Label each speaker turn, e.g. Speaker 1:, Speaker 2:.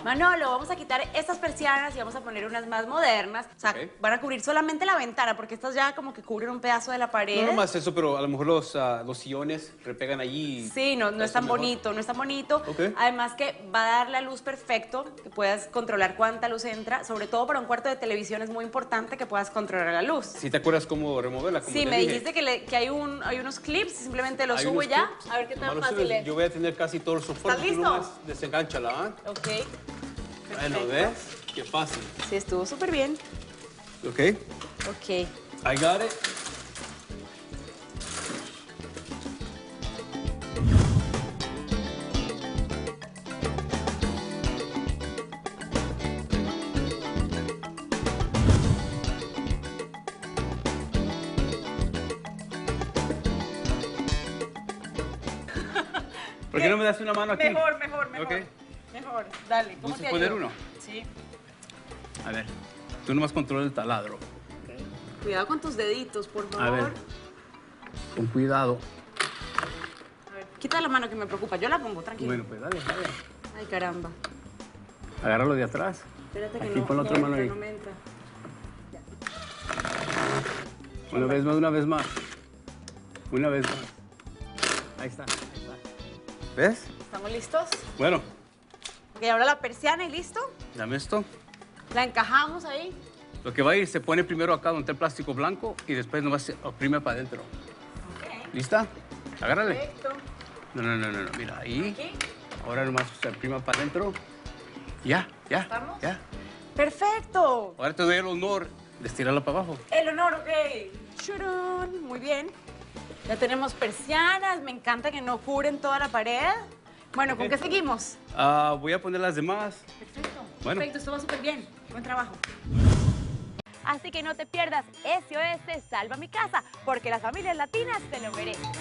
Speaker 1: Manolo, vamos a quitar estas persianas y vamos a poner unas más modernas. O sea, van a cubrir solamente la ventana, porque estas ya como que cubren un pedazo de la pared.
Speaker 2: No más eso, pero a lo mejor los sillones repegan allí.
Speaker 1: Sí, no es tan bonito, no es tan bonito. Además que va a dar la luz perfecto, que puedas controlar cuánta luz entra. Sobre todo para un cuarto de televisión es muy importante que puedas controlar la luz.
Speaker 2: ¿Sí te acuerdas cómo removerla?
Speaker 1: Sí, me dijiste que hay unos clips, simplemente los subo ya. A ver qué tan fácil es.
Speaker 2: Yo voy a tener casi todo el soporte.
Speaker 1: ¿Estás listo?
Speaker 2: Nomás desengánchala, ¿ah?
Speaker 1: Ok.
Speaker 2: Bueno, ¿ves? Qué fácil.
Speaker 1: Sí, estuvo súper bien.
Speaker 2: Ok.
Speaker 1: Ok.
Speaker 2: I got it. ¿Por qué no me das una mano aquí?
Speaker 1: Mejor.
Speaker 2: Okay.
Speaker 1: Mejor, dale. ¿Cómo te ayudo?
Speaker 2: ¿Poner uno?
Speaker 1: Sí.
Speaker 2: A ver, tú nomás controla el taladro.
Speaker 1: Okay. Cuidado con tus deditos, por favor.
Speaker 2: A ver, con cuidado.
Speaker 1: A ver, quita la mano que me preocupa. Yo la pongo, tranquilo.
Speaker 2: Bueno, pues dale.
Speaker 1: Ay, caramba.
Speaker 2: Agárralo de atrás.
Speaker 1: Espérate que
Speaker 2: aquí
Speaker 1: no,
Speaker 2: pon la otra mano ahí.
Speaker 1: No me entra.
Speaker 2: Una vez más. Una vez más. Ahí está. ¿Ves?
Speaker 1: ¿Estamos listos?
Speaker 2: Bueno.
Speaker 1: Ok, ahora la persiana y listo.
Speaker 2: Dame esto.
Speaker 1: La encajamos ahí.
Speaker 2: Lo que va a ir, se pone primero acá donde está el plástico blanco y después nomás se oprime para adentro.
Speaker 1: Ok.
Speaker 2: ¿Lista? Agárrale.
Speaker 1: Perfecto.
Speaker 2: No. Mira, ahí.
Speaker 1: Aquí.
Speaker 2: Ahora nomás se oprime para adentro. Ya.
Speaker 1: ¿Estamos?
Speaker 2: Ya.
Speaker 1: Perfecto.
Speaker 2: Ahora te doy el honor de estirarla para abajo.
Speaker 1: El honor, ok. ¡Churún! Muy bien. Ya tenemos persianas. Me encanta que no cubren toda la pared. Bueno, ¿con qué seguimos?
Speaker 2: Voy a poner las demás.
Speaker 1: Perfecto.
Speaker 2: Bueno.
Speaker 1: Perfecto, esto va súper bien. Buen trabajo.
Speaker 3: Así que no te pierdas SOS Salva Mi Casa, porque las familias latinas se lo merecen.